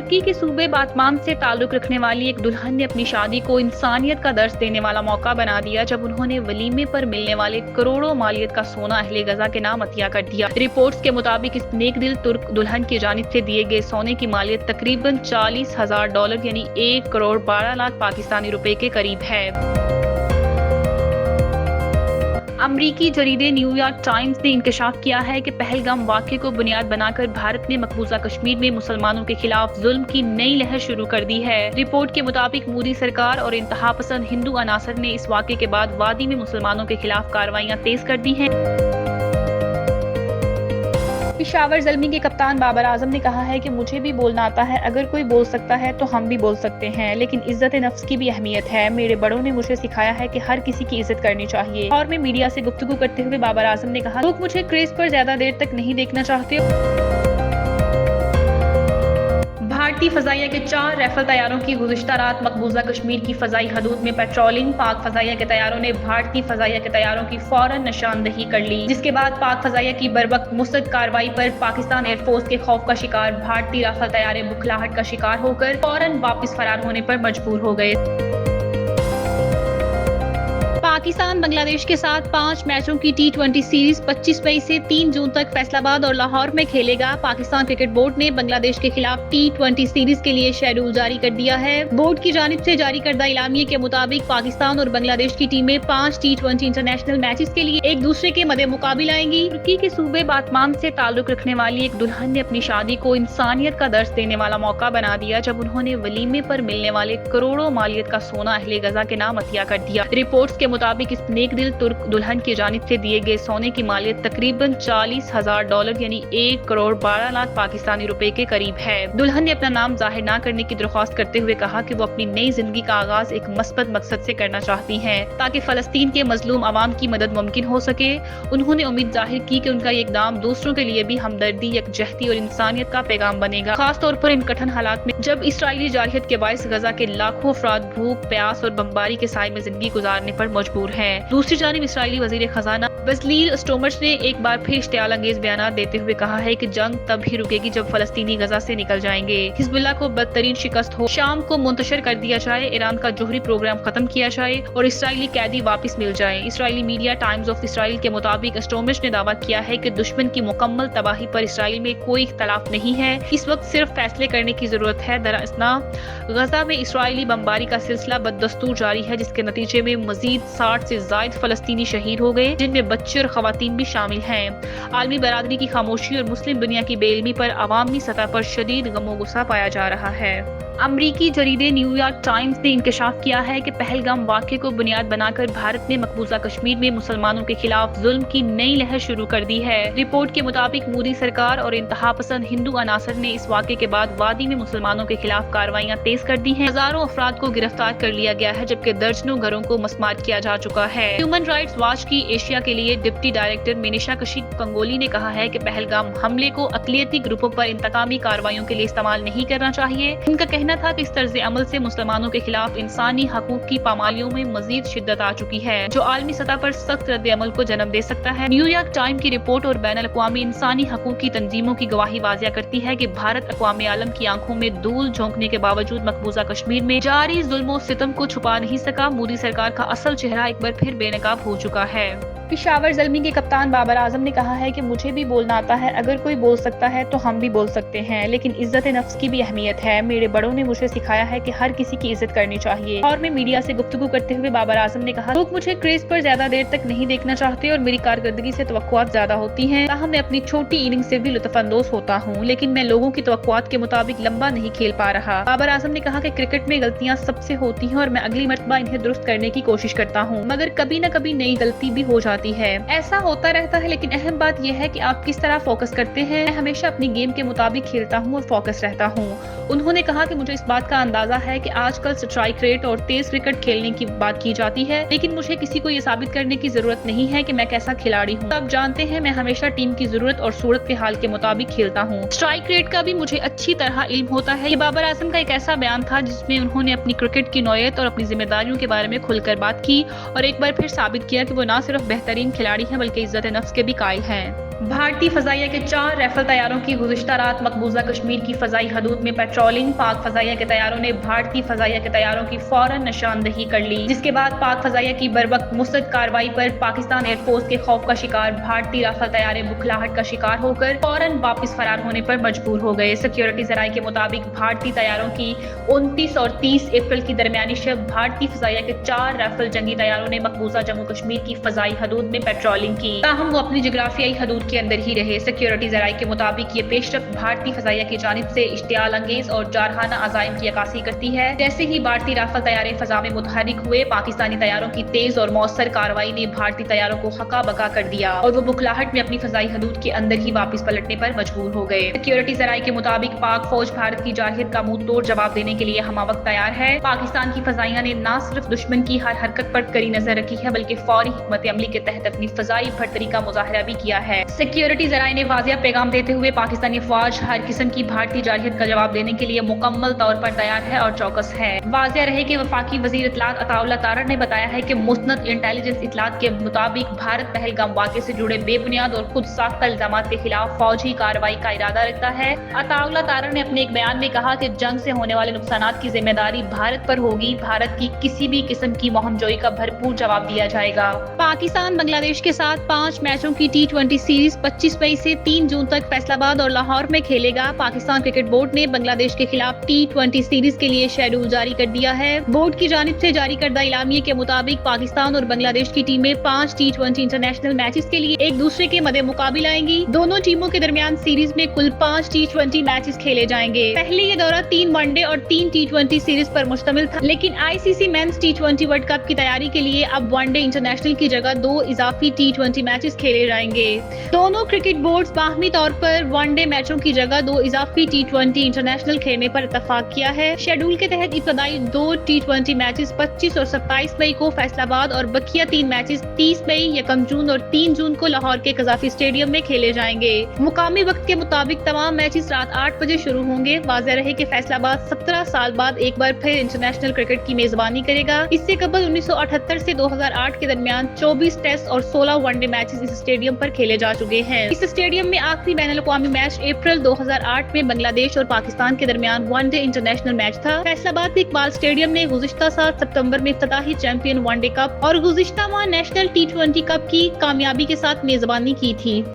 ترکی کے صوبے باطمان سے تعلق رکھنے والی ایک دلہن نے اپنی شادی کو انسانیت کا درس دینے والا موقع بنا دیا جب انہوں نے ولیمے پر ملنے والے کروڑوں مالیت کا سونا اہل غزہ کے نام عطیہ کر دیا۔ رپورٹس کے مطابق اس نیک دل ترک دلہن کی جانب سے دیے گئے سونے کی مالیت تقریباً $40,000 یعنی 1,12,00,000 پاکستانی روپے کے قریب ہے۔ امریکی جریدے نیو یارک ٹائمز نے انکشاف کیا ہے کہ پہلگام واقعے کو بنیاد بنا کر بھارت نے مقبوضہ کشمیر میں مسلمانوں کے خلاف ظلم کی نئی لہر شروع کر دی ہے۔ رپورٹ کے مطابق مودی سرکار اور انتہا پسند ہندو عناصر نے اس واقعے کے بعد وادی میں مسلمانوں کے خلاف کارروائیاں تیز کر دی ہیں۔ پشاور زلمی کے کپتان بابر اعظم نے کہا ہے کہ مجھے بھی بولنا آتا ہے، اگر کوئی بول سکتا ہے تو ہم بھی بول سکتے ہیں، لیکن عزت نفس کی بھی اہمیت ہے۔ میرے بڑوں نے مجھے سکھایا ہے کہ ہر کسی کی عزت کرنی چاہیے۔ اور میں میڈیا سے گفتگو کرتے ہوئے بابر اعظم نے کہا، لوگ مجھے کریز پر زیادہ دیر تک نہیں دیکھنا چاہتے۔ بھارتی فضائیہ کے 4 ریفل طیاروں کی گزشتہ رات مقبوضہ کشمیر کی فضائی حدود میں پیٹرولنگ۔ پاک فضائیہ کے طیاروں نے بھارتی فضائیہ کے طیاروں کی فوراً نشاندہی کر لی، جس کے بعد پاک فضائیہ کی بروقت مستعد کارروائی پر پاکستان ایئر فورس کے خوف کا شکار بھارتی رافل طیارے بکھلاہٹ کا شکار ہو کر فوراً واپس فرار ہونے پر مجبور ہو گئے۔ پاکستان بنگلہ دیش کے ساتھ 5 میچوں کی T20 سیریز 25 مئی سے 3 جون تک فیصل آباد اور لاہور میں کھیلے گا۔ پاکستان کرکٹ بورڈ نے بنگلہ دیش کے خلاف T20 سیریز کے لیے شیڈول جاری کر دیا ہے۔ بورڈ کی جانب سے جاری کردہ اعلامیے کے مطابق پاکستان اور بنگلہ دیش کی ٹیمیں 5 T20 انٹرنیشنل میچز کے لیے ایک دوسرے کے مد مقابل آئیں گی۔ ترکی کے صوبے باطمان سے تعلق رکھنے والی ایک دلہن نے اپنی شادی کو انسانیت کا درس دینے والا موقع بنا دیا جب انہوں نے ولیمے پر ملنے والے کروڑوں مالیت کا سونا اہل غزہ کے نام عطیہ کر دیا۔ رپورٹس کے مطابق اس نیک دل ترک دلہن کی جانب سے دیے گئے سونے کی مالیت تقریباً $40,000 یعنی 1,12,00,000 پاکستانی روپے کے قریب ہے۔ دلہن نے اپنا نام ظاہر نہ کرنے کی درخواست کرتے ہوئے کہا کہ وہ اپنی نئی زندگی کا آغاز ایک مثبت مقصد سے کرنا چاہتی ہیں تاکہ فلسطین کے مظلوم عوام کی مدد ممکن ہو سکے۔ انہوں نے امید ظاہر کی کہ ان کا یہ اقدام دوسروں کے لیے بھی ہمدردی، یکجہتی اور انسانیت کا پیغام بنے گا، خاص طور پر ان کٹھن حالات میں جب اسرائیلی جارحیت کے باعث غزہ کے لاکھوں افراد بھوک، پیاس اور بمباری کے سائے میں زندگی گزارنے پر مجبور ہیں۔ دوسری جانب اسرائیلی وزیر خزانہ بزلیل اسٹومرچ نے ایک بار پھر اشتعال انگیز بیانات دیتے ہوئے کہا ہے کہ جنگ تب ہی رکے گی جب فلسطینی غزہ سے نکل جائیں گے، حزب اللہ کو بدترین شکست ہو، شام کو منتشر کر دیا جائے، ایران کا جوہری پروگرام ختم کیا جائے اور اسرائیلی قیدی واپس مل جائیں۔ اسرائیلی میڈیا ٹائمز آف اسرائیل کے مطابق اسٹومرچ نے دعویٰ کیا ہے کہ دشمن کی مکمل تباہی پر اسرائیل میں کوئی اختلاف نہیں ہے، اس وقت صرف فیصلے کرنے کی ضرورت ہے۔ دراصل غزہ میں اسرائیلی بمباری کا سلسلہ بدستور جاری ہے، جس کے نتیجے میں مزید 60 سے زائد فلسطینی شہید ہو گئے، جن میں بچے اور خواتین بھی شامل ہیں۔ عالمی برادری کی خاموشی اور مسلم دنیا کی بے علمی پر عوامی سطح پر شدید غم و غصہ پایا جا رہا ہے۔ امریکی جریدے نیو یارک ٹائمز نے انکشاف کیا ہے کہ پہلگام واقعے کو بنیاد بنا کر بھارت نے مقبوضہ کشمیر میں مسلمانوں کے خلاف ظلم کی نئی لہر شروع کر دی ہے۔ رپورٹ کے مطابق مودی سرکار اور انتہا پسند ہندو عناصر نے اس واقعے کے بعد وادی میں مسلمانوں کے خلاف کارروائیاں تیز کر دی ہیں۔ ہزاروں افراد کو گرفتار کر لیا گیا ہے جبکہ درجنوں گھروں کو مسمار کیا جا چکا ہے۔ ہیومن رائٹس واچ کی ایشیا کے لیے ڈپٹی ڈائریکٹر مینیشا کشیپ کنگولی نے کہا ہے کہ پہلگام حملے کو اقلیتی گروپوں پر انتقامی کارروائیوں کے لیے استعمال نہیں کرنا چاہیے۔ ان کا کہنا تھا کہ اس طرز عمل سے مسلمانوں کے خلاف انسانی حقوق کی پامالیوں میں مزید شدت آ چکی ہے، جو عالمی سطح پر سخت رد عمل کو جنم دے سکتا ہے۔ نیو یارک ٹائم کی رپورٹ اور بین الاقوامی انسانی حقوق کی تنظیموں کی گواہی واضح کرتی ہے کہ بھارت اقوام عالم کی آنکھوں میں دھول جھونکنے کے باوجود مقبوضہ کشمیر میں جاری ظلم و ستم کو چھپا نہیں سکا۔ مودی سرکار کا اصل چہرہ ایک بار پھر بے نقاب ہو چکا ہے۔ پشاور زلمی کے کپتان بابر اعظم نے کہا ہے کہ مجھے بھی بولنا آتا ہے، اگر کوئی بول سکتا ہے تو ہم بھی بول سکتے ہیں، لیکن عزت نفس کی بھی اہمیت ہے۔ میرے بڑوں نے مجھے سکھایا ہے کہ ہر کسی کی عزت کرنی چاہیے۔ اور میں میڈیا سے گفتگو کرتے ہوئے بابر اعظم نے کہا، لوگ مجھے کریز پر زیادہ دیر تک نہیں دیکھنا چاہتے اور میری کارکردگی سے توقعات زیادہ ہوتی ہیں، تاہم میں اپنی چھوٹی اننگ سے بھی لطف اندوز ہوتا ہوں، لیکن میں لوگوں کی توقعات کے مطابق لمبا نہیں کھیل پا رہا۔ بابر اعظم نے کہا کہ کرکٹ میں غلطیاں سب سے ہوتی ہیں اور میں اگلی مرتبہ انہیں درست کرنے کی کوشش کرتا ہوں، مگر کبھی نہ کبھی نئی غلطی بھی ہو جاتی ہے۔ ایسا ہوتا رہتا ہے، لیکن اہم بات یہ ہے کہ آپ کس طرح فوکس کرتے ہیں۔ میں ہمیشہ اپنی گیم کے مطابق کھیلتا ہوں اور فوکس رہتا ہوں۔ انہوں نے کہا کہ مجھے اس بات کا اندازہ ہے کہ آج کل سٹرائک ریٹ اور تیز کرکٹ کھیلنے کی بات کی جاتی ہے، لیکن مجھے کسی کو یہ ثابت کرنے کی ضرورت نہیں ہے کہ میں کیسا کھلاڑی ہوں۔ آپ جانتے ہیں میں ہمیشہ ٹیم کی ضرورت اور صورت کے حال کے مطابق کھیلتا ہوں۔ سٹرائک ریٹ کا بھی مجھے اچھی طرح علم ہوتا ہے۔ یہ بابر اعظم کا ایک ایسا بیان تھا جس میں انہوں نے اپنی کرکٹ کی نوعیت اور اپنی ذمہ داریوں کے بارے میں کھل کر بات کی اور ایک بار پھر ثابت کیا کہ وہ نہ صرف بہترین کھلاڑی ہیں بلکہ عزت نفس کے بھی قائل ہیں۔ بھارتی فضائیہ کے 4 ریفل طیاروں کی گزشتہ رات مقبوضہ کشمیر کی فضائی حدود میں پیٹرولنگ پاک فضائیہ کے طیاروں نے بھارتی فضائیہ کے طیاروں کی فوراً نشاندہی کر لی، جس کے بعد پاک فضائیہ کی بروقت مستعد کارروائی پر پاکستان ایئر فورس کے خوف کا شکار بھارتی رافل طیارے بکھلاہٹ کا شکار ہو کر فوراً واپس فرار ہونے پر مجبور ہو گئے۔ سیکیورٹی ذرائع کے مطابق بھارتی طیاروں کی 29 اور 30 اپریل کی درمیانی شب بھارتی فضائیہ کے 4 ریفل جنگی طیاروں نے مقبوضہ جموں کشمیر کی فضائی حدود میں پیٹرولنگ کی، تاہم وہ اپنی جغرافیائی حدود کے اندر ہی رہے۔ سیکیورٹی ذرائع کے مطابق یہ پیش رفت بھارتی فضائیہ کی جانب سے اشتعال انگیز اور جارحانہ عزائم کی عکاسی کرتی ہے۔ جیسے ہی بھارتی رافل طیارے فضا میں متحرک ہوئے، پاکستانی طیاروں کی تیز اور مؤثر کارروائی نے بھارتی طیاروں کو ہکا بکا کر دیا اور وہ بکھلاہٹ میں اپنی فضائی حدود کے اندر ہی واپس پلٹنے پر مجبور ہو گئے۔ سیکیورٹی ذرائع کے مطابق پاک فوج بھارت کی جارحیت کا منہ توڑ جواب دینے کے لیے ہمہ وقت تیار ہے۔ پاکستان کی فضائیہ نے نہ صرف دشمن کی ہر حرکت پر کڑی نظر رکھی ہے، بلکہ فوری حکمت عملی کے تحت اپنی فضائی برتری کا مظاہرہ بھی کیا ہے۔ سیکیورٹی ذرائع نے واضح پیغام دیتے ہوئے پاکستانی فوج ہر قسم کی بھارتی جارحیت کا جواب دینے کے لیے مکمل طور پر تیار ہے اور چوکس ہے۔ واضح رہے کہ وفاقی وزیر اطلاعات عطاء اللہ تارڑ نے بتایا ہے کہ مستند انٹیلیجنس اطلاعات کے مطابق بھارت پہلگام واقعے سے جڑے بے بنیاد اور خود ساختہ الزامات کے خلاف فوجی کارروائی کا ارادہ رکھتا ہے۔ عطاء اللہ تارڑ نے اپنے ایک بیان میں کہا کہ جنگ سے ہونے والے نقصانات کی ذمہ داری بھارت پر ہوگی، بھارت کی کسی بھی قسم کی مہم جوئی کا بھرپور جواب دیا جائے گا۔ پاکستان بنگلہ دیش کے ساتھ 5 میچوں کی T20 سیریز 25 مئی سے 3 جون تک فیصل آباد اور لاہور میں کھیلے گا۔ پاکستان کرکٹ بورڈ نے بنگلہ دیش کے خلاف T20 سیریز کے لیے شیڈول جاری کر دیا ہے۔ بورڈ کی جانب سے جاری کردہ اعلامیے کے مطابق پاکستان اور بنگلہ دیش کی ٹیمیں 5 T20 انٹرنیشنل میچز کے لیے ایک دوسرے کے مد مقابل آئیں گی۔ دونوں ٹیموں کے درمیان سیریز میں کل 5 T20 میچز کھیلے جائیں گے۔ پہلے یہ دورہ 3 ون ڈے اور 3 T20 سیریز پر مشتمل تھا، لیکن ICC means T20 world cup کی تیاری کے لیے اب ون ڈے انٹرنیشنل کی جگہ 2 اضافی T20 میچز کھیلے جائیں گے۔ دونوں کرکٹ بورڈز باہمی طور پر ون ڈے میچوں کی جگہ 2 اضافی T20 انٹرنیشنل کھیلنے پر اتفاق کیا ہے۔ شیڈول کے تحت ابتدائی 2 T20 میچز 25 اور 27 مئی کو فیصل آباد اور بقیہ 3 میچز 30 مئی، 1 جون اور 3 جون کو لاہور کے قذافی اسٹیڈیم میں کھیلے جائیں گے۔ مقامی وقت کے مطابق تمام میچز رات 8 بجے شروع ہوں گے۔ واضح رہے کہ فیصل آباد 17 سال بعد ایک بار پھر انٹرنیشنل کرکٹ کی میزبانی کرے گا۔ اس سے قبل 1978 سے 2008 کے درمیان 24 ٹیسٹ اور 16 ون ڈے میچز اس اسٹیڈیم پر کھیلے جا چکے ہیں۔ اس اسٹیڈیم میں آخری بین الاقوامی میچ اپریل 2008 میں بنگلہ دیش اور پاکستان کے درمیان ون ڈے انٹرنیشنل میچ تھا۔ فیصل آباد کے اقبال اسٹیڈیم نے گزشتہ سال ستمبر میں افتتاحی چیمپئن ون ڈے کپ اور گزشتہ ماہ نیشنل T20 کپ کی کامیابی کے ساتھ میزبانی کی تھی۔